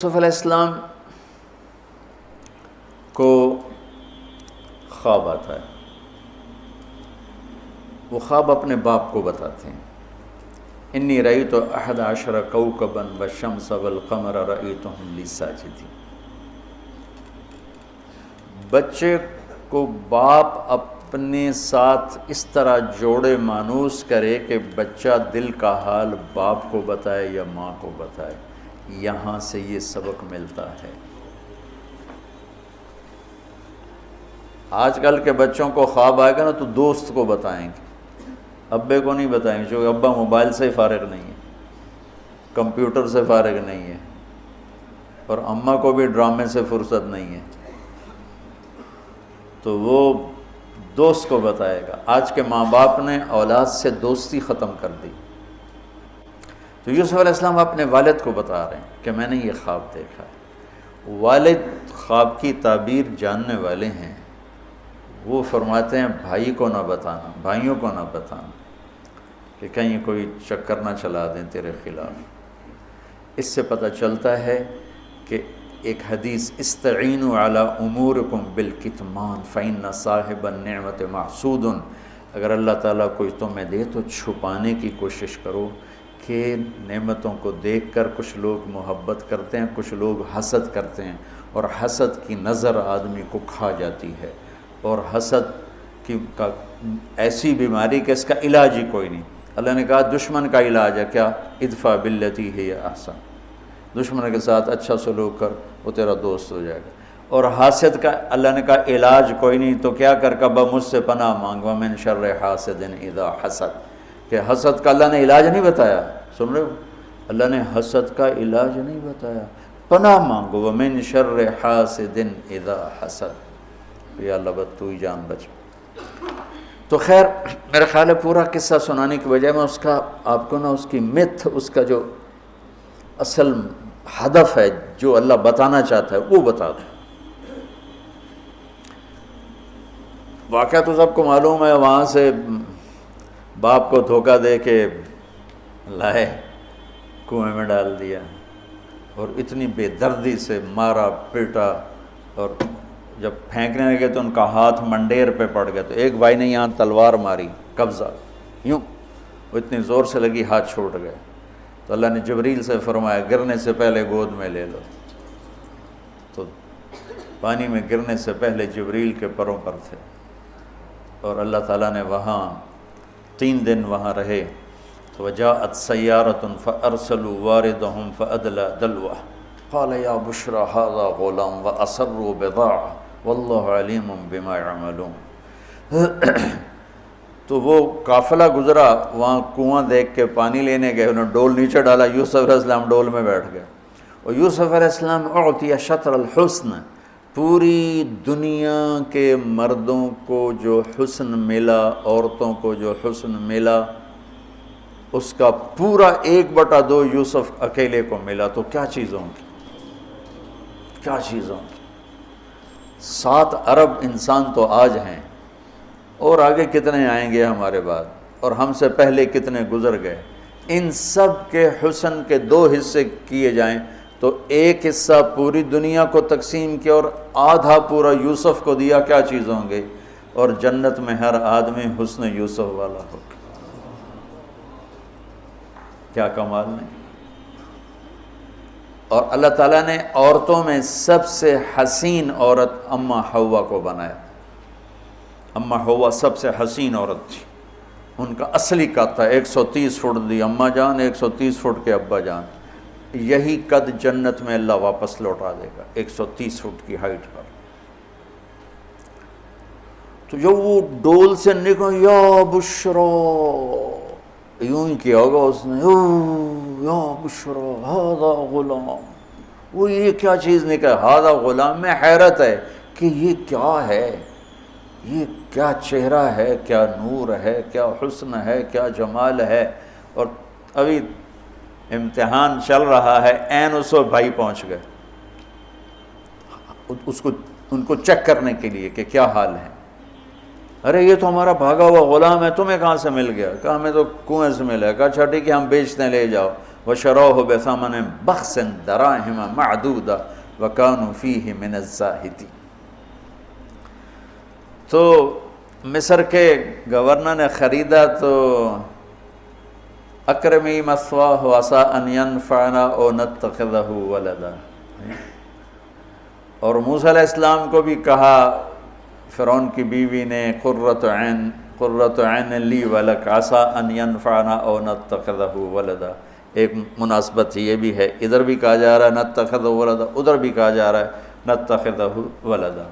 یوسف علیہ السلام کو خواب آتا ہے، وہ خواب اپنے باپ کو بتاتے ہیں، انی رأیت 11 کوکبا والشمس والقمر رأیتهم لی ساجدین۔ بچے کو باپ اپنے ساتھ اس طرح جوڑے مانوس کرے کہ بچہ دل کا حال باپ کو بتائے یا ماں کو بتائے، یہاں سے یہ سبق ملتا ہے۔ آج کل کے بچوں کو خواب آئے گا نا تو دوست کو بتائیں گے، ابے کو نہیں بتائیں گے، کیونکہ ابا موبائل سے فارغ نہیں ہے، کمپیوٹر سے فارغ نہیں ہے، اور اماں کو بھی ڈرامے سے فرصت نہیں ہے، تو وہ دوست کو بتائے گا۔ آج کے ماں باپ نے اولاد سے دوستی ختم کر دی۔ تو یوسف علیہ السلام اپنے والد کو بتا رہے ہیں کہ میں نے یہ خواب دیکھا ہے۔ والد خواب کی تعبیر جاننے والے ہیں، وہ فرماتے ہیں بھائی کو نہ بتانا، بھائیوں کو نہ بتانا، کہ کہیں کوئی چکر نہ چلا دیں تیرے خلاف۔ اس سے پتہ چلتا ہے کہ ایک حدیث استعینوا علی امورکم بالکتمان فإن صاحب النعمت محسود، اگر اللہ تعالیٰ کوئی تمہیں دے تو چھپانے کی کوشش کرو، کہ نعمتوں کو دیکھ کر کچھ لوگ محبت کرتے ہیں، کچھ لوگ حسد کرتے ہیں، اور حسد کی نظر آدمی کو کھا جاتی ہے، اور حسد کا ایسی بیماری کہ اس کا علاج ہی کوئی نہیں۔ اللہ نے کہا دشمن کا علاج ہے کیا؟ ادفع باللتی ہی احسن، دشمن کے ساتھ اچھا سلوک کر، وہ تیرا دوست ہو جائے گا۔ اور حاسد کا اللہ نے کہا علاج کوئی نہیں، تو کیا کر کبا مجھ سے پناہ مانگ، ومن شر حاسد اذا حسد، کہ حسد کا اللہ نے علاج نہیں بتایا، سن رہے ہو؟ اللہ نے حسد کا علاج نہیں بتایا، پناہ مانگو، ومن شر حاسد اذا حسد، یا اللہ بس تو ہی جان بچ۔ تو خیر میرا خیال ہے پورا قصہ سنانے کی بجائے میں اس کا آپ کو نا اس کی متھ، اس کا جو اصل ہدف ہے جو اللہ بتانا چاہتا ہے وہ بتا دوں۔ واقعہ تو سب کو معلوم ہے، وہاں سے باپ کو دھوکہ دے کے لائے، کنویں میں ڈال دیا، اور اتنی بے دردی سے مارا پیٹا، اور جب پھینکنے لگے تو ان کا ہاتھ منڈیر پہ پڑ گیا، تو ایک بھائی نے یہاں تلوار ماری، قبضہ یوں، وہ اتنی زور سے لگی ہاتھ چھوٹ گئے، تو اللہ نے جبریل سے فرمایا گرنے سے پہلے گود میں لے لو، تو پانی میں گرنے سے پہلے جبریل کے پروں پر تھے، اور اللہ تعالیٰ نے وہاں 3 دن وہاں رہے۔ تو وجاءت سیارة فأرسلوا واردهم فأدلى دلوه قال يا بشرى هذا غلام وأسروا بضاعة والله عليم بما يعملون۔ تو وہ قافلہ گزرا، وہاں کنواں دیکھ کے پانی لینے گئے، انہوں نے ڈول نیچے ڈالا، یوسف علیہ السلام ڈول میں بیٹھ گئے، اور یوسف علیہ السلام اعطی شطر الحسن، پوری دنیا کے مردوں کو جو حسن ملا، عورتوں کو جو حسن ملا، اس کا پورا 1/2 یوسف اکیلے کو ملا، تو کیا چیزوں کی، کیا چیزوں کی۔ 7 ارب انسان تو آج ہیں، اور آگے کتنے آئیں گے ہمارے بعد، اور ہم سے پہلے کتنے گزر گئے۔ ان سب کے حسن کے 2 حصے کیے جائیں تو 1 حصہ پوری دنیا کو تقسیم کیا اور آدھا پورا یوسف کو دیا، کیا چیز ہوں گے؟ اور جنت میں ہر آدمی حسن یوسف والا ہو، کیا کمال نہیں۔ اور اللہ تعالیٰ نے عورتوں میں سب سے حسین عورت اماں حوا کو بنایا۔ اماں حوا سب سے حسین عورت تھی، ان کا اصلی قد تھا 130 فٹ دی اماں جان، 130 فٹ کے ابا جان، یہی قد جنت میں اللہ واپس لوٹا دے گا، 130 فٹ کی ہائٹ پر۔ تو جب وہ ڈول سے نکل یا بشرا، یوں ہی کیا ہوگا اس نے، یا بشرا ھذا غلام، وہ یہ کیا چیز نکل، ھذا غلام، میں حیرت ہے کہ یہ کیا ہے، یہ کیا چہرہ ہے، کیا نور ہے، کیا حسن ہے، کیا جمال ہے۔ اور ابھی امتحان چل رہا ہے، عین اس وقت بھائی پہنچ گئے ان کو چیک کرنے کے لیے کہ کیا حال ہے۔ ارے یہ تو ہمارا بھاگا ہوا غلام ہے، تمہیں کہاں سے مل گیا؟ کہا ہمیں تو کنویں سے ملا ہے۔ کہا اچھا ٹھیک ہے ہم بیچتے ہیں، لے جاؤ۔ وشروه بثمن بخس دراهم معدودة وكانوا فيه من الزاهدين۔ تو مصر کے گورنر نے خریدا تو اکرمی مثواہ وعسى ان ينفعنا او نتخذه ولدا، اور موسیٰ علیہ السلام کو بھی کہا فرعون کی بیوی نے قرۃ عین لی ولک عسى ان ينفعنا او نتخذه ولدا۔ ایک مناسبت یہ بھی ہے، ادھر بھی کہا جا رہا ہے نتخذه ولدا، ادھر بھی کہا جا رہا ہے نتخذه ولدا۔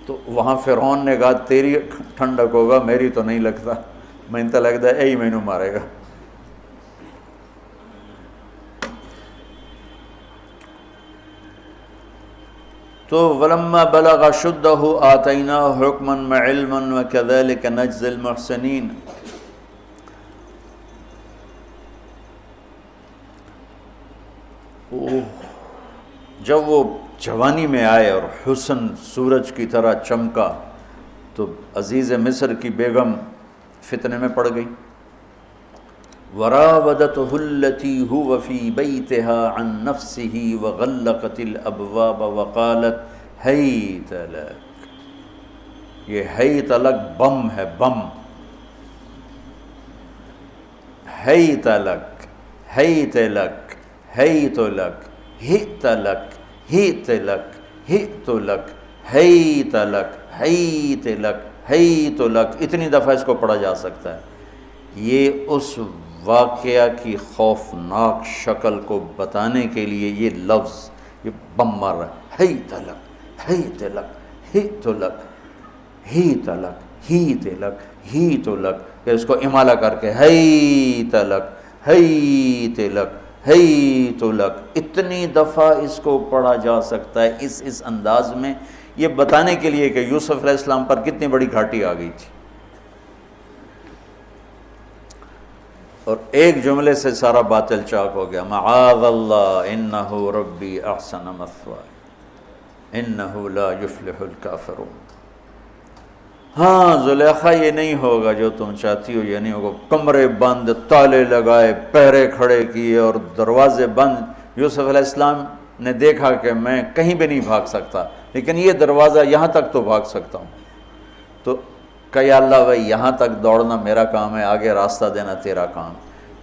تو وہاں فرعون نے کہا تیری ٹھنڈک ہوگا، میری تو نہیں لگتا، میں تو لگتا ہے یہی مینوں مارے گا۔ تو ولما بلغ شدہ آتیناہ حکما وعلما وکذلک نجزی المحسنین۔ جب وہ جوانی میں آئے اور حسن سورج کی طرح چمکا تو عزیز مصر کی بیگم فتنے میں پڑ گئی۔ وراودته التي هو في بيتها عن نفسه وغلقت الابواب وقالت هيت لك۔ یہ ہیت لک بم ہے، بم، ہیت لک، ہیت لک، ہیت لک، ہیت لک، ہیت لک، ہیت لک، ہیت لک، ہیت لک، ہیت لک، اتنی دفعہ اس کو پڑھا جا سکتا ہے۔ یہ اس واقعہ کی خوفناک شکل کو بتانے کے لیے یہ لفظ، یہ بم مار رہا ہے، ہیت لک، ہیت لک، ہیت لک، ہیت لک، ہیت لک، ہیت لک، پھر اس کو امالہ کر کے ہیت لک، ہیت لک، ہیت لک، اتنی دفعہ اس کو پڑھا جا سکتا ہے اس انداز میں، یہ بتانے کے لیے کہ یوسف علیہ السلام پر کتنی بڑی گھاٹی آ گئی تھی۔ اور ایک جملے سے سارا باطل چاک ہو گیا، معاذ اللہ انہ ربی احسن مثواي انہ لا یفلح الکافرون۔ ہاں زلیخا یہ نہیں ہوگا جو تم چاہتی ہو، یہ نہیں ہوگا، کمرے بند، تالے لگائے، پہرے کھڑے کیے اور دروازے بند۔ یوسف علیہ السلام نے دیکھا کہ میں کہیں بھی نہیں بھاگ سکتا، لیکن یہ دروازہ یہاں تک تو بھاگ سکتا ہوں، تو کہ یا اللہ بھائی یہاں تک دوڑنا میرا کام ہے، آگے راستہ دینا تیرا کام۔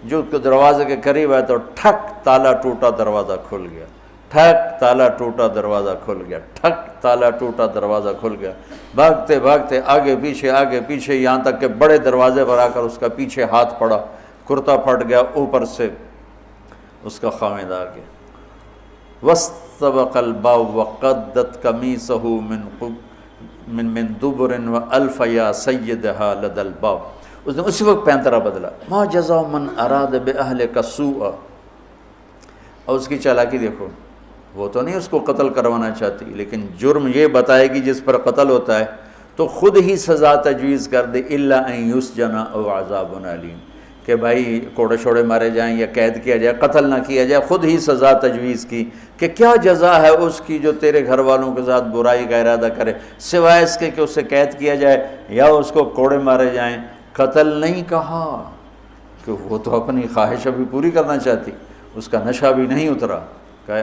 جو دروازے کے قریب ہے تو ٹھک تالا ٹوٹا، دروازہ کھل گیا، ٹھک تالا ٹوٹا، دروازہ کھل گیا، ٹھک تالا ٹوٹا، دروازہ کھل گیا۔ بھاگتے بھاگتے آگے پیچھے، یہاں تک کہ بڑے دروازے پر آ کر اس کا پیچھے ہاتھ پڑا، کرتا پھٹ گیا، اوپر سے اس کا خامد آ گیا۔ وَاسْتَبَقَ الْبَابُ وَقَدَّتْ قَمِيصَهُ من دبر وَأَلْفَ يَا سَيِّدَهَا لَدَى الْبَابِ۔ اس نے اسی وقت پینترا بدلا، مَا جَزَاءُ مَنْ أَرَادَ بِأَهْلِكَ سُوءًا۔ اور اس کی چالاکی دیکھو، وہ تو نہیں اس کو قتل کروانا چاہتی، لیکن جرم یہ بتائے گی جس پر قتل ہوتا ہے تو خود ہی سزا تجویز کر دے، إِلَّا أَن يُسْجَنَ أَوْ عَذَابٌ أَلِيمٌ، کہ بھائی کوڑے شوڑے مارے جائیں یا قید کیا جائے، قتل نہ کیا جائے، خود ہی سزا تجویز کی کہ کیا جزا ہے اس کی جو تیرے گھر والوں کے ساتھ برائی کا ارادہ کرے، سوائے اس کے کہ اسے قید کیا جائے یا اس کو کوڑے مارے جائیں۔ قتل نہیں کہا کہ وہ تو اپنی خواہش ابھی پوری کرنا چاہتی، اس کا نشہ بھی نہیں اترا، کہا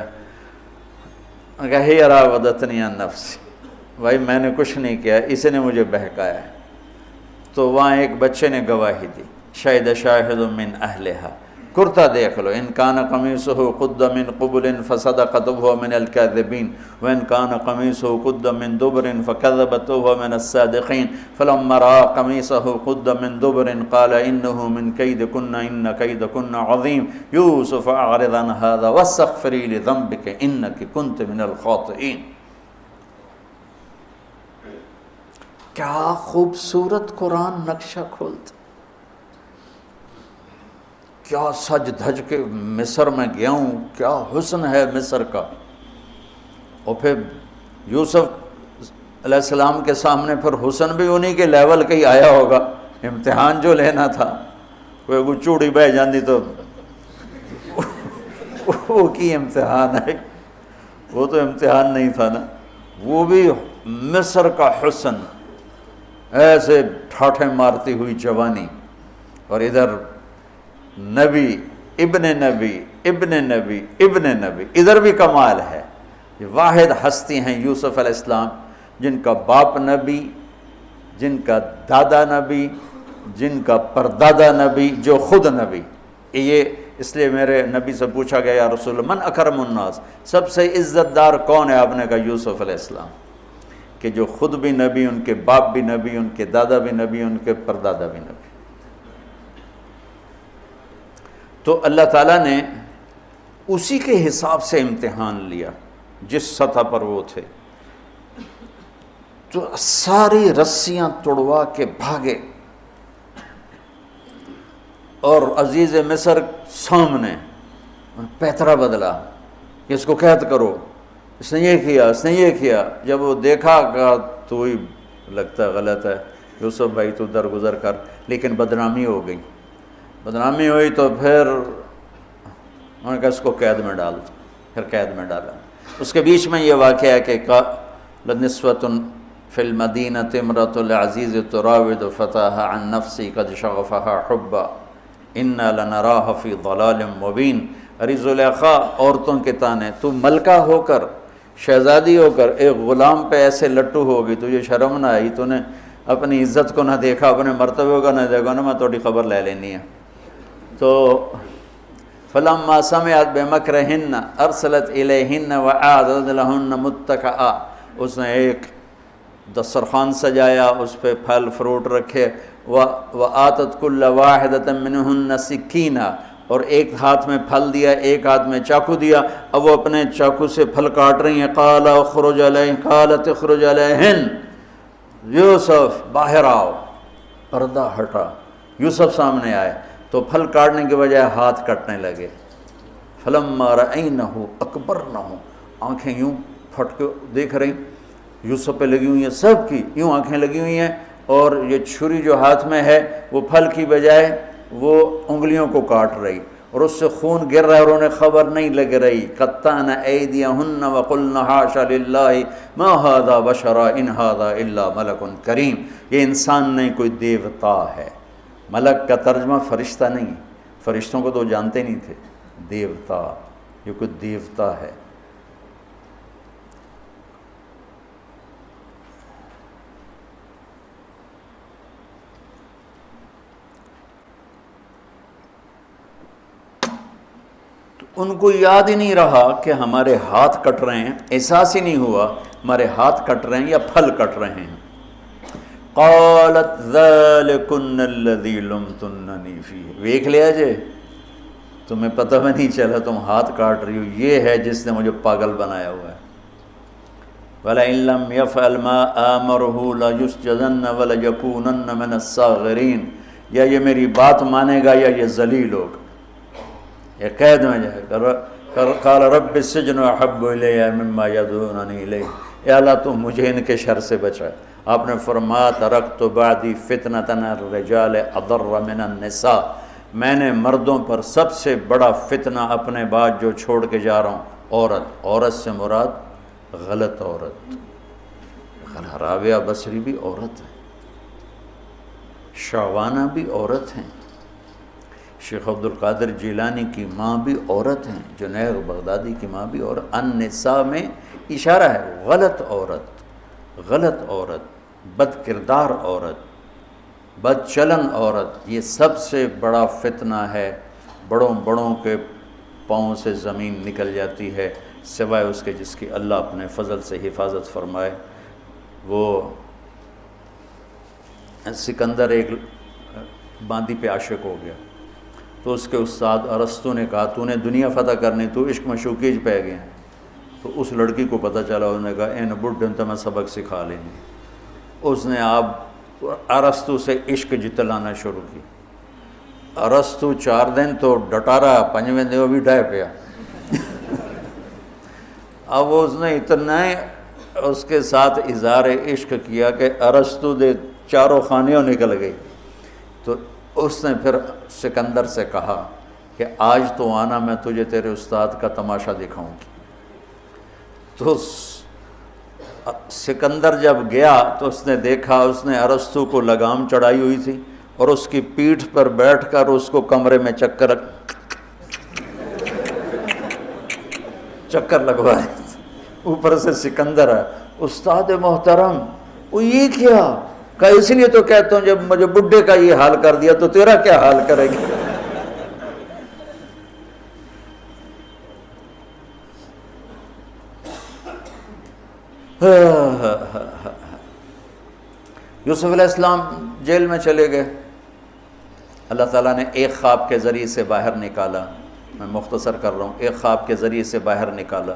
ہی راودتنی عن نفسی، بھائی میں نے کچھ نہیں کیا، اسے نے مجھے بہکایا ہے۔ تو وہاں ایک بچے نے گواہی دی، شاہد شاہد من اہلہا، کرتا دیکھ لو، ان کان قمیصہ قد من قبل فصدقت وهو من الكاذبین وان کان قمیصہ قد من دبر فکذبت وهو من الصادقین فلما رأى قمیصہ قد من دبر قال انه من کیدکن ان کیدکن عظیم یوسف اعرض عن هذا واستغفری لذنبک انک کنت من الخاطئین۔ کیا خوبصورت قرآن نقشہ کھولتا، کیا سج دھج کے مصر میں گیا ہوں، کیا حسن ہے مصر کا۔ اور پھر یوسف علیہ السلام کے سامنے پھر حسن بھی انہی کے لیول کا ہی آیا ہوگا، امتحان جو لینا تھا، کوئی چوڑی بہ جاندی تو وہ کی امتحان ہے، وہ تو امتحان نہیں تھا نا، وہ بھی مصر کا حسن، ایسے ٹھاٹھے مارتی ہوئی جوانی، اور ادھر نبی ابن نبی ابن نبی ابن نبی، ادھر بھی کمال ہے۔ یہ واحد ہستی ہیں یوسف علیہ السلام، جن کا باپ نبی، جن کا دادا نبی، جن کا پردادا نبی، جو خود نبی۔ یہ اس لیے میرے نبی سے پوچھا گیا یا رسول اللہ من اکرم الناس، سب سے عزت دار کون ہے؟ آپ نے کہا یوسف علیہ السلام، کہ جو خود بھی نبی، ان کے باپ بھی نبی، ان کے دادا بھی نبی، ان کے پردادا بھی نبی۔ تو اللہ تعالیٰ نے اسی کے حساب سے امتحان لیا جس سطح پر وہ تھے۔ تو ساری رسیاں توڑوا کے بھاگے، اور عزیز مصر سامنے پیترا بدلا کہ اس کو قید کرو، اس نے یہ کیا، اس نے یہ کیا۔ جب وہ دیکھا کہ تو ہی لگتا ہے غلط ہے، یوسف بھائی تو درگزر کر، لیکن بدنامی ہو گئی۔ بدنامی ہوئی تو پھر انہوں نے کہا اس کو قید میں ڈال دو، پھر قید میں ڈالا۔ اس کے بیچ میں یہ واقعہ ہے کہ لنسوۃ فی المدینۃ امرأۃ العزیز تراود فتاها عن نفسی قد شغفها حبا انا لنراها فی ضلال مبین۔ اری زلیخا عورتوں کے تانے، تو ملکہ ہو کر، شہزادی ہو کر ایک غلام پہ ایسے لٹو ہوگی، تجھے شرم نہ آئی؟ تو نے اپنی عزت کو نہ دیکھا، اپنے مرتبے کو نہ دیکھا، نا میں تھوڑی خبر لے لینی ہے۔ تو فلما سمعت بمکرہن ارسلت الیہن وأعدت لہن متکئا، اس نے ایک دسترخوان سجایا، اس پہ پھل فروٹ رکھے، وآتت کل واحدۃ منہن سکینہ، اور ایک ہاتھ میں پھل دیا، ایک ہاتھ میں چاقو دیا۔ اب وہ اپنے چاقو سے پھل کاٹ رہی ہیں۔ قال اخرج علیہن، قالت اخرج علیہن، یوسف باہر آؤ۔ پردہ ہٹا، یوسف سامنے آئے تو پھل کاٹنے کے بجائے ہاتھ کٹنے لگے۔ فلما رأینہ اکبرنہ، آنکھیں یوں پھٹ کے دیکھ رہی، یوسف پہ لگی ہوئی ہیں، سب کی یوں آنکھیں لگی ہوئی ہیں، اور یہ چھری جو ہاتھ میں ہے وہ پھل کی بجائے وہ انگلیوں کو کاٹ رہی، اور اس سے خون گر رہا ہے، اور انہیں خبر نہیں لگ رہی۔ قطعن ایدیہن وقلن حاشا للہ ما ھذا بشرا ان ھذا الا ملک کریم۔ یہ انسان نہیں، کوئی دیوتا ہے۔ ملک کا ترجمہ فرشتہ نہیں، فرشتوں کو تو جانتے نہیں تھے، دیوتا، یہ کوئی دیوتا ہے۔ ان کو یاد ہی نہیں رہا کہ ہمارے ہاتھ کٹ رہے ہیں، احساس ہی نہیں ہوا ہمارے ہاتھ کٹ رہے ہیں یا پھل کٹ رہے ہیں۔ قالت ذالکن الذی لمتننی فیہ، دیکھ لیا جے، تمہیں پتہ بھی نہیں چلا تم ہاتھ کاٹ رہی ہو، یہ ہے جس نے مجھے پاگل بنایا ہوا ہے۔ وَلَئِن لَّمْ يَفْعَلْ مَا آمَرُهُ لَيُسْجَنَّ وَلَيَكُونَنَّ مِنَ الصَّاغِرِينَ، یا یہ میری بات مانے گا یا یہ ذلیل ہوگا، یہ قید میں جائے گا۔ قال رب السجن احب الی مما یدعوننی الیہ، اے اللہ تو مجھے ان کے شر سے بچا۔ آپ نے فرمایا ترکت بعدی فتنۃ الرجال اضر من النساء، میں نے مردوں پر سب سے بڑا فتنہ اپنے بعد جو چھوڑ کے جا رہا ہوں عورت۔ عورت سے مراد غلط عورت۔ رابعہ بصری بھی عورت ہے، شعوانہ بھی عورت ہیں، شیخ عبد القادر جیلانی کی ماں بھی عورت ہیں، جنید بغدادی کی ماں بھی عورت۔ النساء میں اشارہ ہے غلط عورت، غلط عورت، بد کردار عورت، بد چلن عورت، یہ سب سے بڑا فتنہ ہے۔ بڑوں بڑوں کے پاؤں سے زمین نکل جاتی ہے، سوائے اس کے جس کی اللہ اپنے فضل سے حفاظت فرمائے۔ وہ سکندر ایک باندی پہ عاشق ہو گیا، تو اس کے استاد ارسطو نے کہا تو نے دنیا فتح کرنی، تو عشق مشوقی پہ گیا۔ تو اس لڑکی کو پتہ چلا، انہوں نے کہا این بڈھن تو میں سبق سکھا لیں گے۔ اس نے آپ ارسطو سے عشق جتلانا شروع کی۔ ارسطو 4 دن تو ڈٹا رہا، 5ویں دن وہ بھی ڈھائے پیا۔ اب اس نے اتنا اس کے ساتھ اظہار عشق کیا کہ ارسطو دے چاروں خانیوں نکل گئی۔ تو اس نے پھر سکندر سے کہا کہ آج تو آنا، میں تجھے تیرے استاد کا تماشا دکھاؤں گی۔ تو سکندر جب گیا تو اس نے دیکھا، اس نے ارسطو کو لگام چڑھائی ہوئی تھی، اور اس کی پیٹھ پر بیٹھ کر اس کو کمرے میں چکر لگوائے. اوپر سے سکندر ہے. استاد محترم وہ یہ کیا؟ کہ اس لیے تو کہتا ہوں جب مجھے بڈھے کا یہ حال کر دیا تو تیرا کیا حال کرے گی. یوسف علیہ السلام جیل میں چلے گئے. اللہ تعالیٰ نے ایک خواب کے ذریعے سے باہر نکالا. میں مختصر کر رہا ہوں. ایک خواب کے ذریعے سے باہر نکالا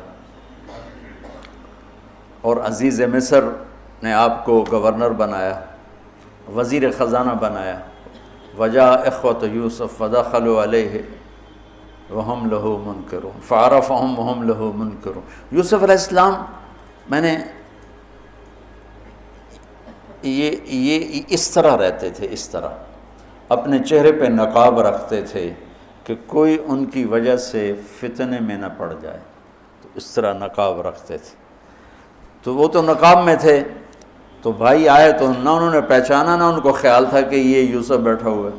اور عزیز مصر نے آپ کو گورنر بنایا, وزیر خزانہ بنایا. وجاء اخوۃ یوسف فدخلوا علیہ وہم لہ منکرون فعرفہم وہم لہ منکرون. یوسف علیہ السلام میں نے یہ اس طرح رہتے تھے, اس طرح اپنے چہرے پہ نقاب رکھتے تھے کہ کوئی ان کی وجہ سے فتنے میں نہ پڑ جائے, تو اس طرح نقاب رکھتے تھے. تو وہ تو نقاب میں تھے, تو بھائی آئے تو نہ انہوں نے پہچانا, نہ ان کو خیال تھا کہ یہ یوسف بیٹھا ہوا ہے.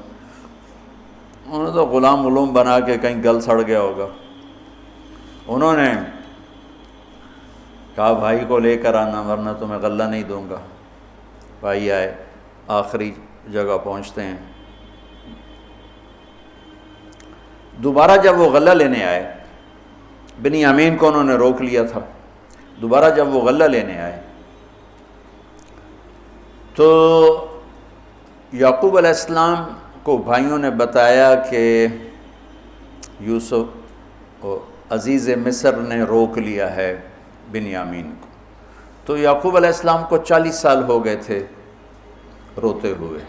انہوں نے تو غلام علوم بنا کے کہیں گل سڑ گیا ہوگا. انہوں نے کہا بھائی کو لے کر آنا ورنہ تو میں غلہ نہیں دوں گا. بھائی آئے, آخری جگہ پہنچتے ہیں. دوبارہ جب وہ غلہ لینے آئے, بنیامین کو انہوں نے روک لیا تھا. دوبارہ جب وہ غلہ لینے آئے تو یعقوب علیہ السلام کو بھائیوں نے بتایا کہ یوسف عزیز مصر نے روک لیا ہے بنیامین کو. تو یعقوب علیہ السلام کو 40 سال ہو گئے تھے روتے ہوئے.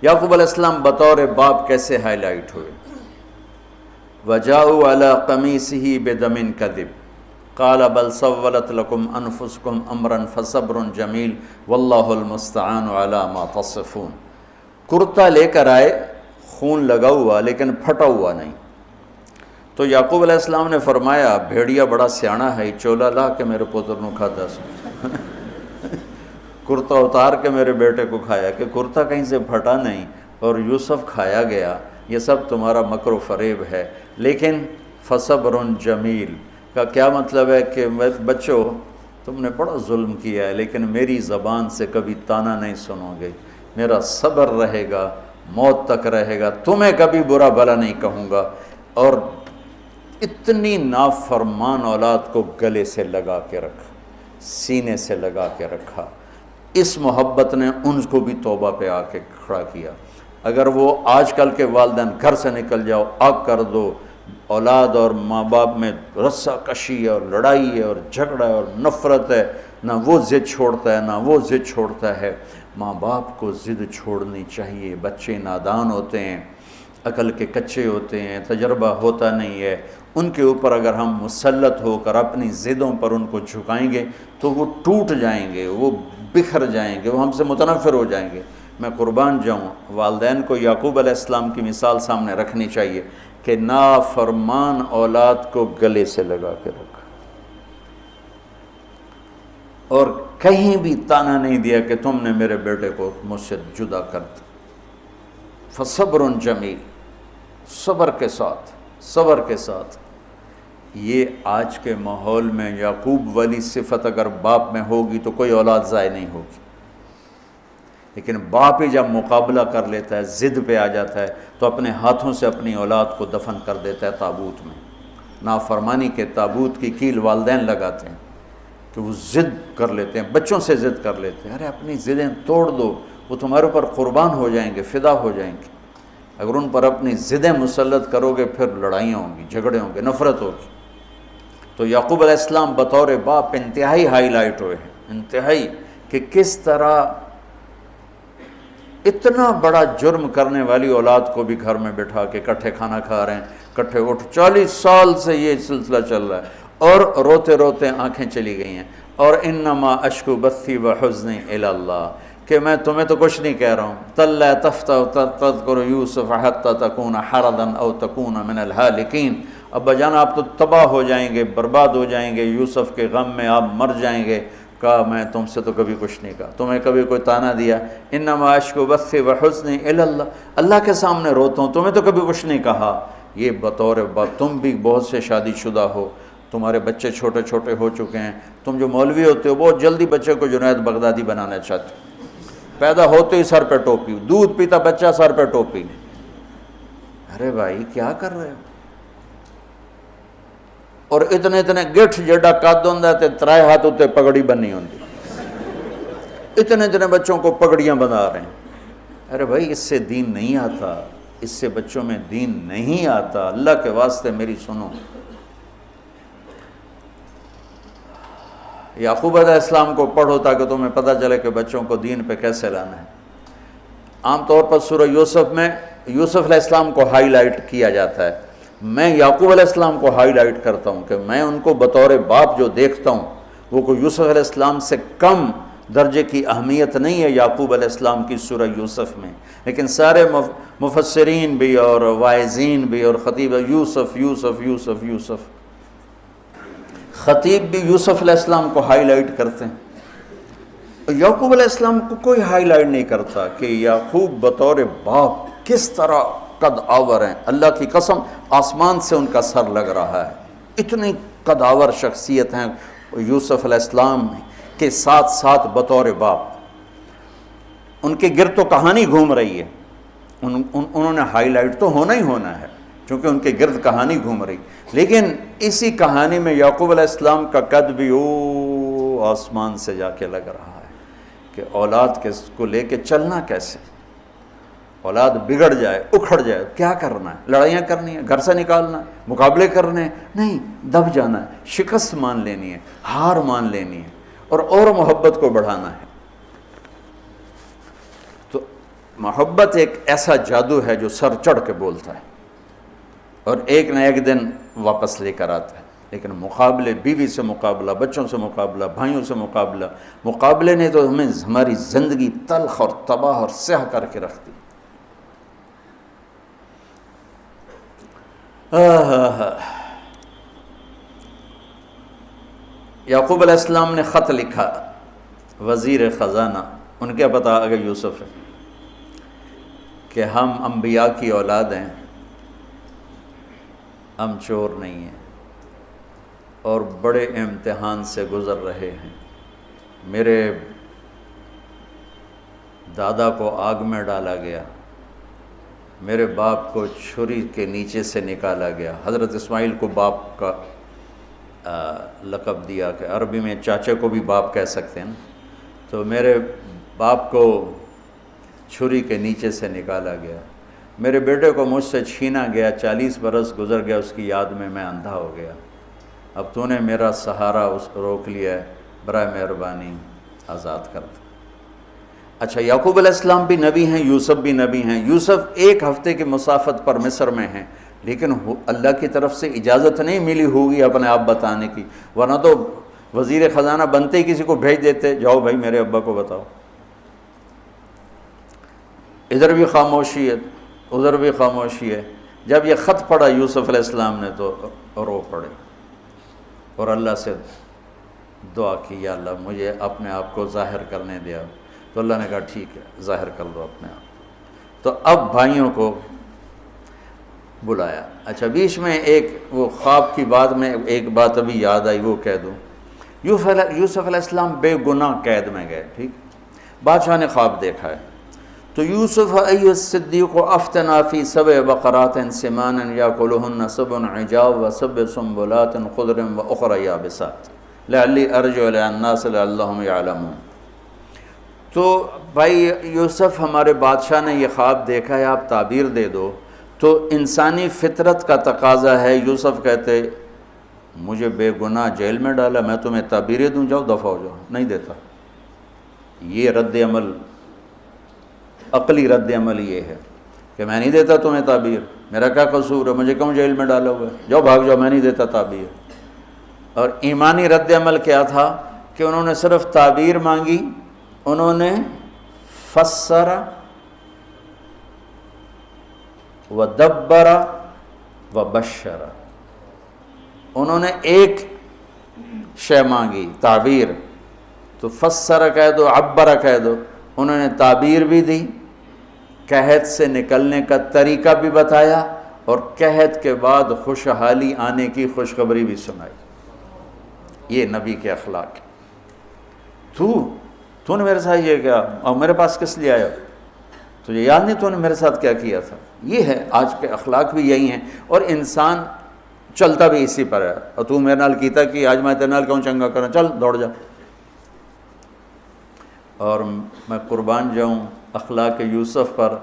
یعقوب علیہ السلام بطور باپ کیسے ہائی لائٹ ہوئے. وَجَاءُوا عَلَىٰ قَمِيصِهِ بِدَمٍ كَذِبٍ قَالَ بَلْ سَوَّلَتْ لَكُمْ أَنفُسُكُمْ أَمْرًا فَصَبْرٌ جَمِيلٌ وَاللَّهُ الْمُسْتَعَانُ عَلَىٰ مَا تَصِفُونَ. کرتا لے کر آئے, خون لگا ہوا لیکن پھٹا ہوا نہیں. تو یعقوب علیہ السلام نے فرمایا بھیڑیا بڑا سیانا ہے, چولا لا کے میرے پوتر نو کھاتا سو. کرتا اتار کے میرے بیٹے کو کھایا, کہ کرتا کہیں سے پھٹا نہیں اور یوسف کھایا گیا. یہ سب تمہارا مکر و فریب ہے. لیکن فصبر جمیل کا کیا مطلب ہے کہ بچوں تم نے بڑا ظلم کیا ہے, لیکن میری زبان سے کبھی طعنہ نہیں سنو گے. میرا صبر رہے گا, موت تک رہے گا, تمہیں کبھی برا بھلا نہیں کہوں گا. اور اتنی نافرمان اولاد کو گلے سے لگا کے رکھا, سینے سے لگا کے رکھا. اس محبت نے ان کو بھی توبہ پہ آ کے کھڑا کیا. اگر وہ آج کل کے والدین گھر سے نکل جاؤ, آگ کر دو, اولاد اور ماں باپ میں رسہ کشی ہے اور لڑائی ہے اور جھگڑا ہے اور نفرت ہے, نہ وہ ضد چھوڑتا ہے نہ وہ ضد چھوڑتا ہے. ماں باپ کو ضد چھوڑنی چاہیے. بچے نادان ہوتے ہیں, عقل کے کچے ہوتے ہیں, تجربہ ہوتا نہیں ہے. ان کے اوپر اگر ہم مسلط ہو کر اپنی ضدوں پر ان کو جھکائیں گے تو وہ ٹوٹ جائیں گے, وہ بکھر جائیں گے, وہ ہم سے متنفر ہو جائیں گے. میں قربان جاؤں, والدین کو یعقوب علیہ السلام کی مثال سامنے رکھنی چاہیے کہ نافرمان اولاد کو گلے سے لگا کے رکھا اور کہیں بھی طعنہ نہیں دیا کہ تم نے میرے بیٹے کو مجھ سے جدا کر دیا. فصبر جمیل, صبر کے ساتھ, صبر کے ساتھ. یہ آج کے ماحول میں یعقوب والی صفت اگر باپ میں ہوگی تو کوئی اولاد ضائع نہیں ہوگی. لیکن باپ ہی جب مقابلہ کر لیتا ہے, ضد پہ آ جاتا ہے, تو اپنے ہاتھوں سے اپنی اولاد کو دفن کر دیتا ہے تابوت میں. نافرمانی کے تابوت کی کیل والدین لگاتے ہیں کہ وہ ضد کر لیتے ہیں, بچوں سے ضد کر لیتے ہیں. ارے اپنی ضدیں توڑ دو, وہ تمہارے اوپر قربان ہو جائیں گے, فدا ہو جائیں گے. اگر ان پر اپنی ضدیں مسلط کرو گے پھر لڑائیاں ہوں گی, جھگڑے ہوں گے, نفرت ہوگی. تو یعقوب علیہ السلام بطور باپ انتہائی ہائی لائٹ ہوئے ہیں, انتہائی, کہ کس طرح اتنا بڑا جرم کرنے والی اولاد کو بھی گھر میں بٹھا کے کٹھے کھانا کھا رہے ہیں, کٹھے اٹھ. 40 سال سے یہ سلسلہ چل رہا ہے اور روتے روتے آنکھیں چلی گئی ہیں. اور انما اشکو بثی وحزنی الی اللہ, کہ میں تمہیں تو کچھ نہیں کہہ رہا ہوں. تَلَّا تَفْتَحُ تَذْكُرُ يُوسُفَ حَتَّى تَكُونَ حَرَضًا أَوْ تَكُونَ مِنَ الْهَالِكِينَ. ابا جان آپ تو تباہ ہو جائیں گے, برباد ہو جائیں گے, یوسف کے غم میں آپ مر جائیں گے. کہا میں تم سے تو کبھی کچھ نہیں کہا، تمہیں کبھی کوئی تانا دیا؟ انما اشکو بثی وحزنی الی اللہ، اللہ کے سامنے روتا ہوں، تمہیں تو کبھی کچھ نہیں کہا۔ یہ بطور بات، تم بھی بہت سے شادی شدہ ہو، تمہارے بچے چھوٹے چھوٹے ہو چکے ہیں، تم جو مولوی ہوتے ہو بہت جلدی بچے کو جنید بغدادی بنانا چاہتے ہو، پیدا ہوتے ہی سر پہ ٹوپی، دودھ پیتا بچہ سر پہ ٹوپی۔ ارے بھائی کیا کر رہے ہو؟ اور اتنے گٹھ جڑا قد ہوندا تے ترائے ہاتھ اتے پگڑی بننی ہوندی، اتنے بچوں کو پگڑیاں بنا رہے ہیں۔ ارے بھائی اس سے دین نہیں آتا، اس سے بچوں میں دین نہیں آتا، اللہ کے واسطے میری سنو۔ یعقوب علیہ السلام کو پڑھو تاکہ تمہیں پتہ چلے کہ بچوں کو دین پہ کیسے لانا ہے۔ عام طور پر سورہ یوسف میں یوسف علیہ السلام کو ہائی لائٹ کیا جاتا ہے، میں یعقوب علیہ السلام کو ہائی لائٹ کرتا ہوں کہ میں ان کو بطور باپ جو دیکھتا ہوں وہ کوئی یوسف علیہ السلام سے کم درجے کی اہمیت نہیں ہے یعقوب علیہ السلام کی سورہ یوسف میں، لیکن سارے مفسرین بھی اور واعظین بھی اور خطیب یوسف یوسف یوسف یوسف، خطیب بھی یوسف علیہ السلام کو ہائی لائٹ کرتے ہیں۔ یعقوب علیہ السلام کو کوئی ہائی لائٹ نہیں کرتا کہ یعقوب بطور باپ کس طرح قد آور ہیں، اللہ کی قسم آسمان سے ان کا سر لگ رہا ہے، اتنی قد آور شخصیت ہیں یوسف علیہ السلام کے ساتھ ساتھ بطور باپ۔ ان کے گرد تو کہانی گھوم رہی ہے، انہوں نے ہائی لائٹ تو ہونا ہی ہونا ہے چونکہ ان کے گرد کہانی گھوم رہی، لیکن اسی کہانی میں یعقوب علیہ السلام کا قد بھی آسمان سے جا کے لگ رہا ہے کہ اولاد کو لے کے چلنا کیسے، اولاد بگڑ جائے اکھڑ جائے کیا کرنا ہے، لڑائیاں کرنی ہے، گھر سے نکالنا ہے، مقابلے کرنے ہیں، نہیں دب جانا ہے، شکست مان لینی ہے، ہار مان لینی ہے اور محبت کو بڑھانا ہے۔ تو محبت ایک ایسا جادو ہے جو سر چڑھ کے بولتا ہے اور ایک نہ ایک دن واپس لے کر آتا ہے، لیکن مقابلے، بیوی سے مقابلہ، بچوں سے مقابلہ، بھائیوں سے مقابلہ، مقابلے نے تو ہمیں ہماری زندگی تلخ اور تباہ اور سیاہ کر کے رکھ دی۔ یعقوب علیہ السلام نے خط لکھا وزیر خزانہ، ان کے پتہ اگر یوسف ہے کہ ہم انبیاء کی اولاد ہیں، ہم چور نہیں ہیں اور بڑے امتحان سے گزر رہے ہیں، میرے دادا کو آگ میں ڈالا گیا، میرے باپ کو چھری کے نیچے سے نکالا گیا، حضرت اسماعیل کو باپ کا لقب دیا کہ عربی میں چاچے کو بھی باپ کہہ سکتے ہیں نا، تو میرے باپ کو چھری کے نیچے سے نکالا گیا، میرے بیٹے کو مجھ سے چھینا گیا، 40 برس گزر گیا اس کی یاد میں اندھا ہو گیا، اب تو نے میرا سہارا اس کو روک لیا ہے، برائے مہربانی آزاد کر دو۔ اچھا یعقوب علیہ السلام بھی نبی ہیں، یوسف بھی نبی ہیں، یوسف 1 ہفتے کی مسافت پر مصر میں ہیں، لیکن اللہ کی طرف سے اجازت نہیں ملی ہوگی اپنے آپ بتانے کی، ورنہ تو وزیر خزانہ بنتے ہی کسی کو بھیج دیتے، جاؤ بھائی میرے ابا کو بتاؤ۔ ادھر بھی خاموشی ہے ادھر بھی خاموشی ہے۔ جب یہ خط پڑھا یوسف علیہ السلام نے تو رو پڑے اور اللہ سے دعا کی، یا اللہ مجھے اپنے آپ کو ظاہر کرنے دیا، تو اللہ نے کہا ٹھیک ہے ظاہر کر دو اپنے آپ۔ تو اب بھائیوں کو بلایا۔ اچھا بیچ میں ایک وہ خواب کی بات میں ایک بات ابھی یاد آئی، وہ کہہ دوں۔ یوسف علیہ السلام بے گناہ قید میں گئے، ٹھیک، بادشاہ نے خواب دیکھا ہے، تو یوسف ایھا الصدیق افتنا فی 7 بقرات سمان یاکلہن 7 عجاف و7 سنبلات خضر واخر یابسات لعلی ارجع الی الناس لعلہم یعلمون۔ تو بھائی یوسف ہمارے بادشاہ نے یہ خواب دیکھا ہے، آپ تعبیر دے دو۔ تو انسانی فطرت کا تقاضا ہے، یوسف کہتے مجھے بے گناہ جیل میں ڈالا، میں تمہیں تعبیریں دوں، جاؤ دفع ہو جاؤ، نہیں دیتا۔ یہ رد عمل، عقلی رد عمل یہ ہے کہ میں نہیں دیتا تمہیں تعبیر، میرا کیا قصور ہے، مجھے کیوں جیل میں ڈالا ہوا ہے، جاؤ بھاگ جاؤ، میں نہیں دیتا تعبیر۔ اور ایمانی رد عمل کیا تھا کہ انہوں نے صرف تعبیر مانگی، انہوں نے فسر ودبر وبشر، انہوں نے ایک شے مانگی تعبیر، تو فسر کہہ دو، عبر کہہ دو، انہوں نے تعبیر بھی دی، قحط سے نکلنے کا طریقہ بھی بتایا، اور قحط کے بعد خوشحالی آنے کی خوشخبری بھی سنائی۔ یہ نبی کے اخلاق۔ تو نے میرے ساتھ یہ کیا، اور میرے پاس کس لیے آیا؟ تجھے یاد نہیں تو نے میرے ساتھ کیا کیا تھا؟ یہ ہے آج کے اخلاق بھی یہی ہیں، اور انسان چلتا بھی اسی پر ہے۔ اور تو میرے نال کیتا کہ آج میں تیرے نال کیوں چنگا کرنا، چل دوڑ جا۔ اور میں قربان جاؤں اخلاق یوسف پر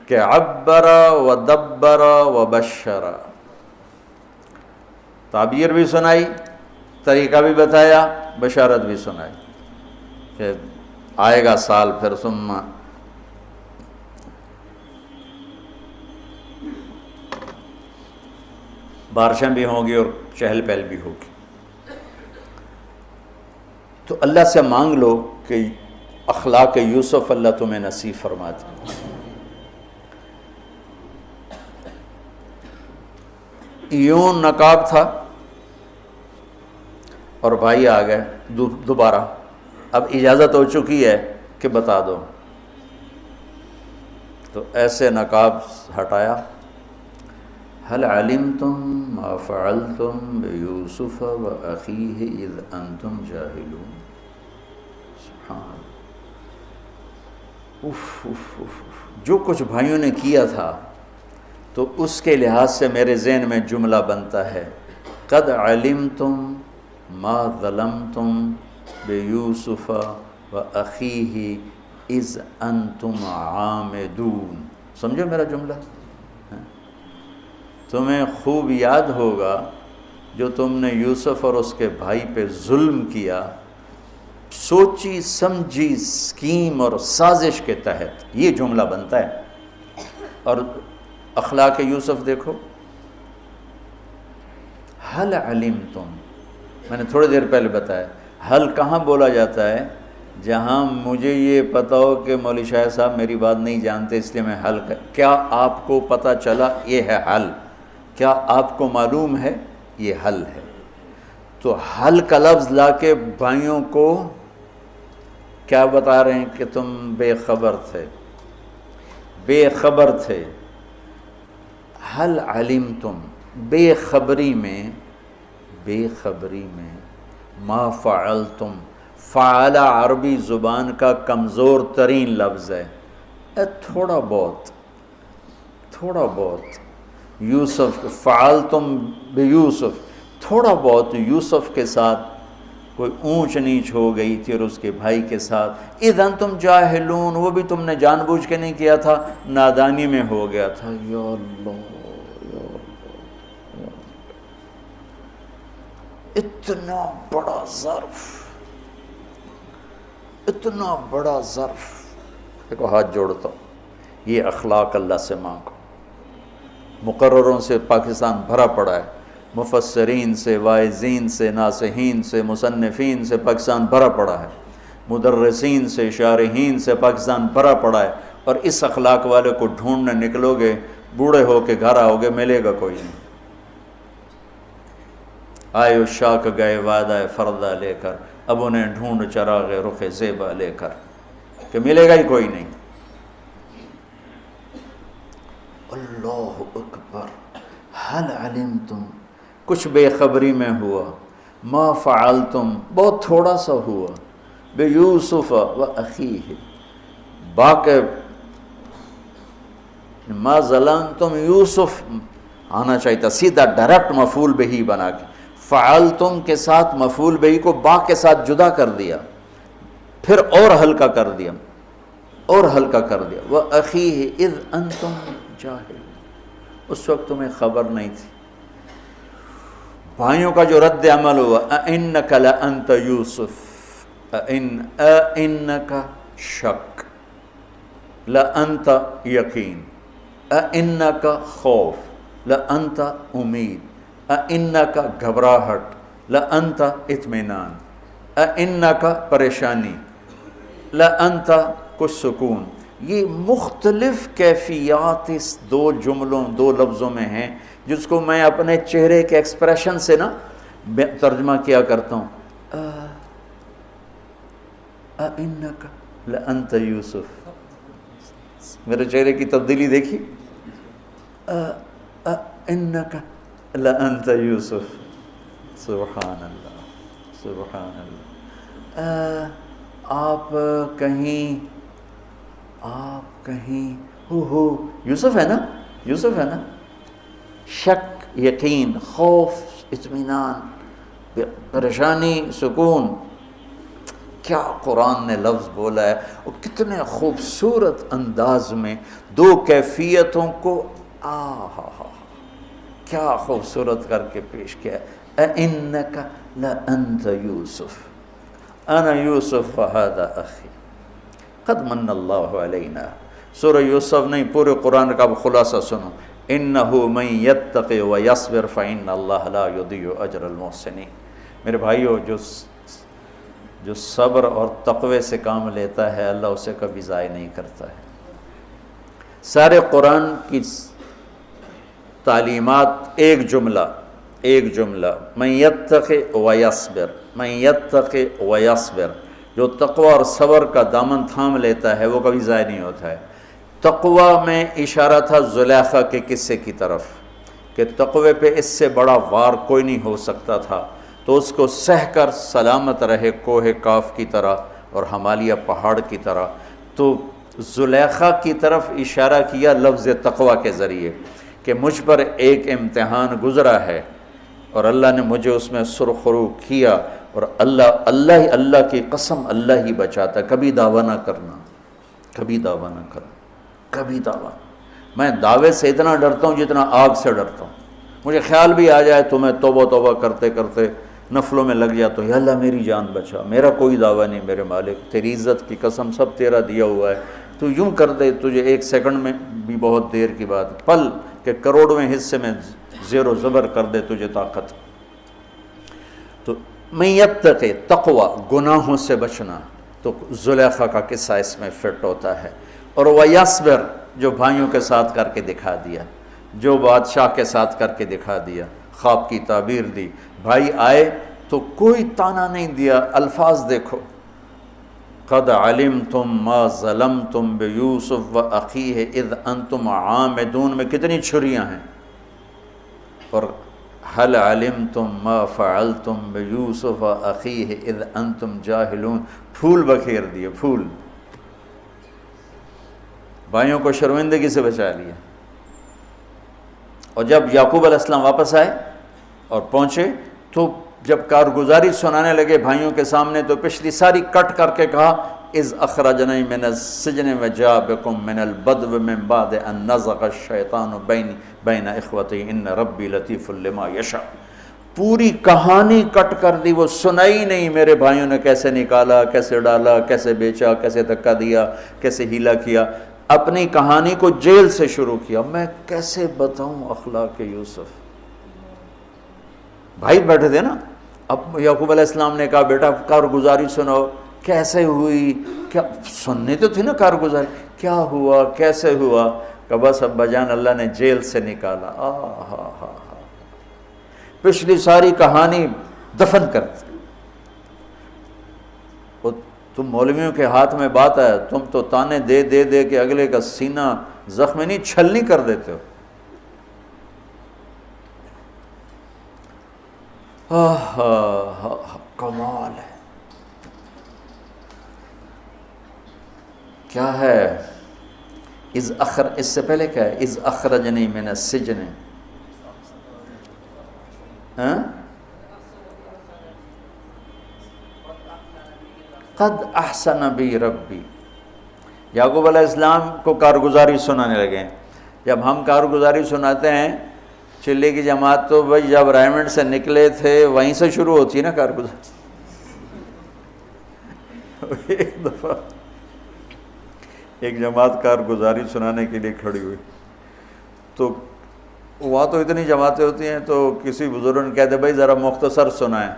کہ عبر و دبر و بشر، تعبیر بھی سنائی، طریقہ بھی بتایا، بشارت بھی سنائی کہ آئے گا سال پھر، ثم بارشیں بھی ہوں گی اور چہل پہل بھی ہوگی۔ تو اللہ سے مانگ لو کہ اخلاق یوسف اللہ تمہیں نصیب فرما دے۔ یوں نقاب تھا اور بھائی آ گئے دوبارہ، اب اجازت ہو چکی ہے کہ بتا دو، تو ایسے نقاب ہٹایا، هل علمتم ما فعلتم بيوسف وأخيه إذ أنتم جاهلون۔ سبحان اللہ، جو کچھ بھائیوں نے کیا تھا تو اس کے لحاظ سے میرے ذہن میں جملہ بنتا ہے، قد علمتم ما ظلمتم بیوسف وأخیہ اذ انتم عامدون۔ سمجھو میرا جملہ؟ تمہیں خوب یاد ہوگا جو تم نے یوسف اور اس کے بھائی پہ ظلم کیا، سوچی سمجھی اسکیم اور سازش کے تحت، یہ جملہ بنتا ہے۔ اور اخلاق یوسف دیکھو، حل علمتم، میں نے تھوڑی دیر پہلے بتایا، حل کہاں بولا جاتا ہے؟ جہاں مجھے یہ پتہ ہو کہ مولوی شاہ صاحب میری بات نہیں جانتے اس لیے میں حل کیا آپ کو پتہ چلا؟ یہ ہے حل۔ کیا آپ کو معلوم ہے؟ یہ حل ہے۔ تو حل کا لفظ لا کے بھائیوں کو کیا بتا رہے ہیں کہ تم بے خبر تھے، بے خبر تھے۔ حل علمتم، بے خبری میں ما فعلتم، فعل عربی زبان کا کمزور ترین لفظ ہے، تھوڑا بہت یوسف، فعلتم بیوسف، تھوڑا بہت یوسف کے ساتھ کوئی اونچ نیچ ہو گئی تھی اور اس کے بھائی کے ساتھ، اذ انتم جاہلون، وہ بھی تم نے جان بوجھ کے نہیں کیا تھا، نادانی میں ہو گیا تھا۔ یا اللہ، اتنا بڑا ظرف، دیکھو ہاتھ جوڑتا ہوں، یہ اخلاق اللہ سے مانگو۔ مقرروں سے پاکستان بھرا پڑا ہے، مفسرین سے، واعظین سے، ناصحین سے، مصنفین سے پاکستان بھرا پڑا ہے، مدرسین سے، شارحین سے پاکستان بھرا پڑا ہے، اور اس اخلاق والے کو ڈھونڈنے نکلو گے، بوڑھے ہو کے گھر آؤ گے، ملے گا کوئی نہیں۔ آئے شاک گئے وعدہ فردہ لے کر، اب انہیں ڈھونڈ چراغ رخ زیبا لے کر، کہ ملے گا ہی کوئی نہیں۔ اللہ اکبر، حل علمتم، کچھ بے خبری میں ہوا، ما فعلتم، بہت تھوڑا سا ہوا، بیوسف و اخیہ، باقی ما ظلمتم یوسف آنا چاہیے تھا، سیدھا ڈائریکٹ مفعول بہی بنا کے، فعلتم کے ساتھ مفعول بہی کو با کے ساتھ جدا کر دیا، پھر اور ہلکا کر دیا، وَأَخِيهِ اِذْ أَنْتُمْ جَاهِلُونَ، اس وقت تمہیں خبر نہیں تھی۔ بھائیوں کا جو رد عمل ہوا، أَإِنَّكَ لَأَنْتَ يُوسُف، أَإِنَّكَ شک، لَأَنْتَ یقین، أَإِنَّكَ خوف، لَأَنْتَ امید، أَإِنَّكَ گھبراہٹ، لَأَنْتَ اطمینان، أَإِنَّكَ پریشانی، لَأَنْتَ کچھ سکون۔ یہ مختلف کیفیات اس دو جملوں، دو لفظوں میں ہیں، جس کو میں اپنے چہرے کے ایکسپریشن سے نا ترجمہ کیا کرتا ہوں۔ اِنَّكَ لَأَنْتَ یوسف. میرے چہرے کی تبدیلی دیکھی. اِنَّكَ لَأَنْتَ یوسف. سبحان اللہ سبحان اللہ. آپ کہیں ہو یوسف ہے نا، یوسف ہے نا. شک، یقین، خوف، اطمینان، پریشانی، سکون. کیا قرآن نے لفظ بولا ہے، اور کتنے خوبصورت انداز میں دو کیفیتوں کو کیا خوبصورت کر کے پیش کیا. اِنَّكَ لَأَنْتَ یوسف اَنَا یوسف وَهَذَا أَخِي قَدْ مَنَّ اللَّهُ عَلَيْنَا. سورہ یوسف نہیں، پورے قرآن کا خلاصہ سنو. إِنَّهُ مَن يَتَّقِ وَيَصْبِرْ فَإِنَّ اللَّهَ لَا يُضِيعُ أَجْرَ الْمُحْسِنِينَ. میرے بھائیو، جو صبر اور تقوی سے کام لیتا ہے اللہ اسے کبھی ضائع نہیں کرتا ہے. سارے قرآن کی تعلیمات ایک جملہ من یتق ویصبر، من یتق ویصبر. جو تقوی اور صبر کا دامن تھام لیتا ہے وہ کبھی ضائع نہیں ہوتا ہے. تقوی میں اشارہ تھا زلیخا کے قصے کی طرف کہ تقوی پہ اس سے بڑا وار کوئی نہیں ہو سکتا تھا، تو اس کو سہ کر سلامت رہے کوہ کاف کی طرح اور ہمالیہ پہاڑ کی طرح. تو زلیخا کی طرف اشارہ کیا لفظ تقوی کے ذریعے کہ مجھ پر ایک امتحان گزرا ہے اور اللہ نے مجھے اس میں سرخرو کیا، اور اللہ کی قسم اللہ ہی بچاتا. کبھی دعویٰ نہ کرنا، کبھی دعویٰ نہ کرنا، کبھی دعویٰ. میں دعوے سے اتنا ڈرتا ہوں جتنا آگ سے ڈرتا ہوں. مجھے خیال بھی آ جائے تو میں توبہ کرتے کرتے نفلوں میں لگ جاتا ہوں، یا اللہ میری جان بچا، میرا کوئی دعویٰ نہیں میرے مالک، تیری عزت کی قسم سب تیرا دیا ہوا ہے، تو یوں کر دے. تجھے ایک سیکنڈ میں بھی بہت دیر کی بات، پل کہ کروڑویں حصے میں زیر و زبر کر دے تجھے طاقت. تو من یتق تقوی، گناہوں سے بچنا، تو زلیخا کا قصہ اس میں فٹ ہوتا ہے. اور ویصبر، جو بھائیوں کے ساتھ کر کے دکھا دیا، جو بادشاہ کے ساتھ کر کے دکھا دیا، خواب کی تعبیر دی. بھائی آئے تو کوئی تانا نہیں دیا، الفاظ دیکھو. قد علمتم ما ظلمتم بیوسف واخیہ اذ انتم عامدون میں کتنی چھریاں ہیں. اور هل علمتم ما فعلتم بیوسف واخیہ اذ انتم جاہلون، پھول بکھیر دیے، پھول. بھائیوں کو شرمندگی سے بچا لیا. اور جب یعقوب علیہ السلام واپس آئے اور پہنچے تو جب کارگزاری سنانے لگے بھائیوں کے سامنے تو پچھلی ساری کٹ کر کے کہا اذ اخرجنی من السجن وجاء بکم من البدو من بعد ان نزغ الشیطان بین اخوتی ان ربی لطیف لما یشاء. پوری کہانی کٹ کر دی، وہ سنائی نہیں میرے بھائیوں نے کیسے نکالا، کیسے ڈالا، کیسے بیچا، کیسے دھکا دیا، کیسے ہیلا کیا. اپنی کہانی کو جیل سے شروع کیا. میں کیسے بتاؤں اخلاق یوسف. بھائی بیٹھے تھے نا. اب یعقوب علیہ السلام نے کہا بیٹا کارگزاری سناؤ، کیسے ہوئی، کیا سننے تو تھی نا کارگزاری، کیا ہوا، کیسے ہوا. کہ بس ابا جان اللہ نے جیل سے نکالا. پچھلی ساری کہانی دفن کر دی. تم مولویوں کے ہاتھ میں بات ہے، تم تو تانے دے دے دے کے اگلے کا سینہ زخم نہیں چھلنی کر دیتے ہو. کمال ہے. کیا ہے اس سے پہلے کیا ہے؟ اذ اخرجنی من السجن، قد احسن بی ربی. یعقوب علیہ السلام کو کارگزاری سنانے لگے. جب ہم کارگزاری سناتے ہیں چلے کی جماعت تو بھائی جب رائمنڈ سے نکلے تھے وہیں سے شروع ہوتی ہے نا کارگزاری. ایک دفعہ ایک جماعت کارگزاری سنانے کے لیے کھڑی ہوئی تو وہاں تو اتنی جماعتیں ہوتی ہیں تو کسی بزرگ نے کہتے بھائی ذرا مختصر سنائیں.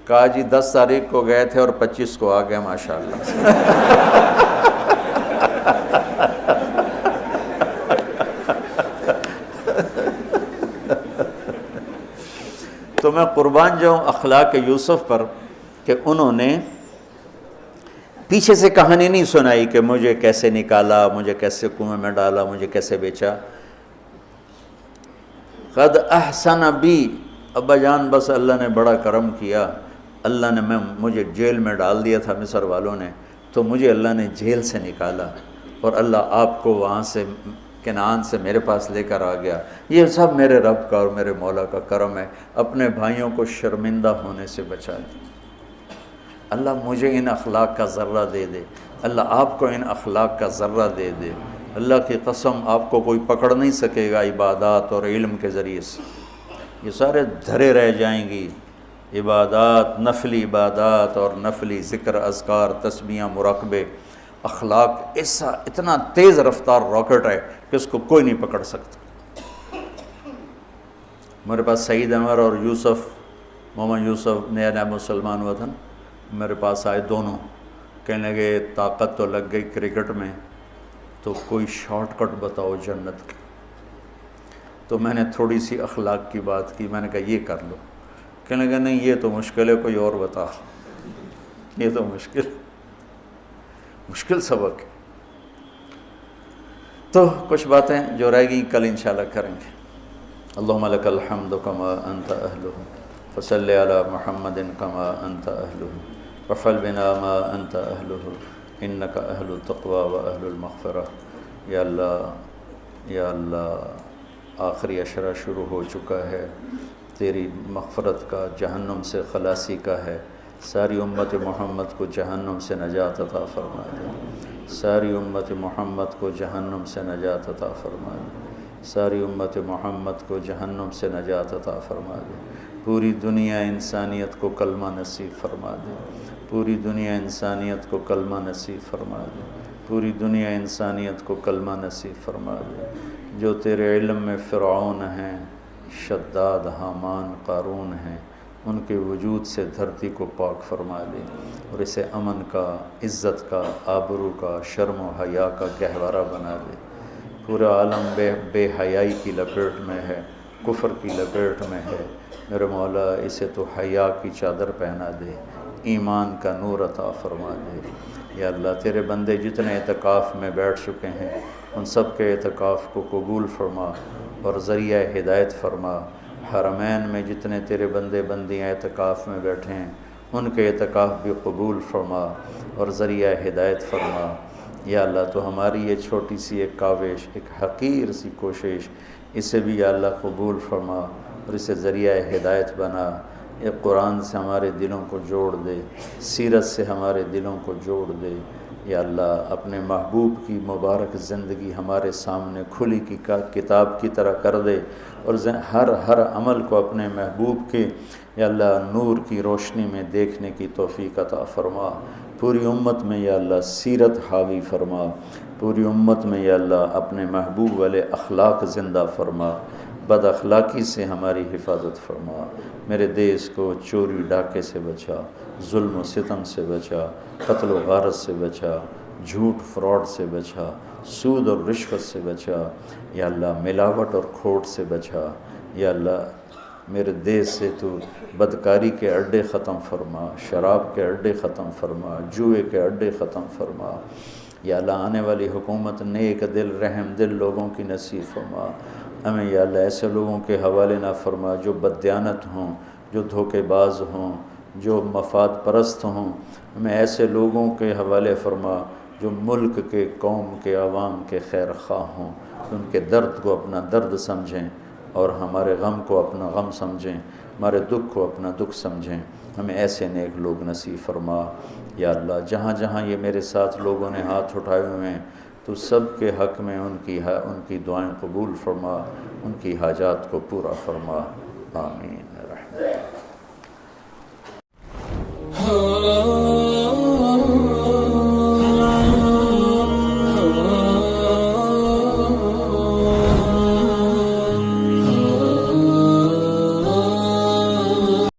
کہا جی 10 تاریخ کو گئے تھے اور 25 کو آ گئے ماشاءاللہ. تو میں قربان جاؤں اخلاق یوسف پر کہ انہوں نے پیچھے سے کہانی نہیں سنائی کہ مجھے کیسے نکالا، مجھے کیسے کنویں میں ڈالا، مجھے کیسے بیچا۔ قد احسن بی، ابا جان بس اللہ نے بڑا کرم کیا، اللہ نے مجھے جیل میں ڈال دیا تھا مصر والوں نے، تو مجھے اللہ نے جیل سے نکالا اور اللہ آپ کو وہاں سے کنعان سے میرے پاس لے کر آ گیا۔ یہ سب میرے رب کا اور میرے مولا کا کرم ہے، اپنے بھائیوں کو شرمندہ ہونے سے بچا دی۔ اللہ مجھے ان اخلاق کا ذرہ دے دے، اللہ آپ کو ان اخلاق کا ذرہ دے دے۔ اللہ کی قسم آپ کو کوئی پکڑ نہیں سکے گا عبادات اور علم کے ذریعے سے، یہ سارے دھرے رہ جائیں گی۔ عبادات، نفلی عبادات اور نفلی ذکر، اذکار، تسبیحاں، مراقبے، اخلاق ایسا اتنا تیز رفتار راکٹ ہے کہ اس کو کوئی نہیں پکڑ سکتا۔ میرے پاس سعید انور اور یوسف، محمد یوسف نیا نیا مسلمان ہوا تھا نا، میرے پاس آئے دونوں، کہنے لگے طاقت تو لگ گئی کرکٹ میں، تو کوئی شارٹ کٹ بتاؤ جنت کی۔ تو میں نے تھوڑی سی اخلاق کی بات کی، میں نے کہا یہ کر لو، کہنے لگا نہیں یہ تو مشکل ہے، کوئی اور بتا، یہ تو مشکل سبق ہے۔ تو کچھ باتیں جو رہ گئیں کل انشاءاللہ کریں گے۔ اللہم لک الحمد کما انت اہلہ، فصلی علی محمد کما انت اہلہ، وفعل بنا ما انت اہلہ، انک اہل التقوی و اہل المغفرہ۔ یا اللہ آخری عشرہ شروع ہو چکا ہے، تیری مغفرت کا، جہنم سے خلاصی کا ہے۔ ساری امت محمد کو جہنم سے نجات عطا فرما دے، ساری امت محمد کو جہنم سے نجات عطا فرما دے، ساری امت محمد کو جہنم سے نجات عطا فرما دے۔ پوری دنیا انسانیت کو کلمہ نصیب فرما دے، پوری دنیا انسانیت کو کلمہ نصیب فرما دے، پوری دنیا انسانیت کو کلمہ نصیب فرما دے۔ جو تیرے علم میں فرعون ہیں، شداد، حامان، قارون ہیں، ان کے وجود سے دھرتی کو پاک فرما دے اور اسے امن کا، عزت کا، آبرو کا، شرم و حیا کا گہوارہ بنا دے۔ پورا عالم بے حیائی کی لپیٹ میں ہے، کفر کی لپیٹ میں ہے، میرے مولا اسے تو حیا کی چادر پہنا دے، ایمان کا نور عطا فرما دے۔ یا اللہ تیرے بندے جتنے اعتکاف میں بیٹھ چکے ہیں ان سب کے اعتکاف کو قبول فرما اور ذریعہ ہدایت فرما۔ حرمین میں جتنے تیرے بندے بندیاں اعتکاف میں بیٹھے ہیں ان کے اعتکاف بھی قبول فرما اور ذریعہ ہدایت فرما۔ یا اللہ تو ہماری یہ چھوٹی سی ایک کاوش، ایک حقیر سی کوشش، اسے بھی یا اللہ قبول فرما اور اسے ذریعہ ہدایت بنا۔ یہ قرآن سے ہمارے دلوں کو جوڑ دے، سیرت سے ہمارے دلوں کو جوڑ دے۔ یا اللہ اپنے محبوب کی مبارک زندگی ہمارے سامنے کھلی کی کتاب کی طرح کر دے اور ہر عمل کو اپنے محبوب کے یا اللہ نور کی روشنی میں دیکھنے کی توفیق عطا فرما۔ پوری امت میں یا اللہ سیرت حاوی فرما، پوری امت میں یا اللہ اپنے محبوب والے اخلاق زندہ فرما، بد اخلاقی سے ہماری حفاظت فرما۔ میرے دیس کو چوری ڈاکے سے بچا، ظلم و ستم سے بچا، قتل و غارت سے بچا، جھوٹ فراڈ سے بچا، سود اور رشوت سے بچا، یا اللہ ملاوٹ اور کھوٹ سے بچا۔ یا اللہ میرے دیس سے تو بدکاری کے اڈے ختم فرما، شراب کے اڈے ختم فرما، جوئے کے اڈے ختم فرما۔ یا اللہ آنے والی حکومت نیک دل، رحم دل لوگوں کی نصیب فرما۔ ہمیں یا اللہ ایسے لوگوں کے حوالے نہ فرما جو بددیانت ہوں، جو دھوکے باز ہوں، جو مفاد پرست ہوں۔ ہمیں ایسے لوگوں کے حوالے فرما جو ملک کے، قوم کے، عوام کے خیر خواہ ہوں، ان کے درد کو اپنا درد سمجھیں اور ہمارے غم کو اپنا غم سمجھیں، ہمارے دکھ کو اپنا دکھ سمجھیں۔ ہمیں ایسے نیک لوگ نصیب فرما۔ یا اللہ جہاں جہاں یہ میرے ساتھ لوگوں نے ہاتھ اٹھائے ہوئے ہیں تو سب کے حق میں ان کی دعائیں قبول فرما، ان کی حاجات کو پورا فرما، آمین۔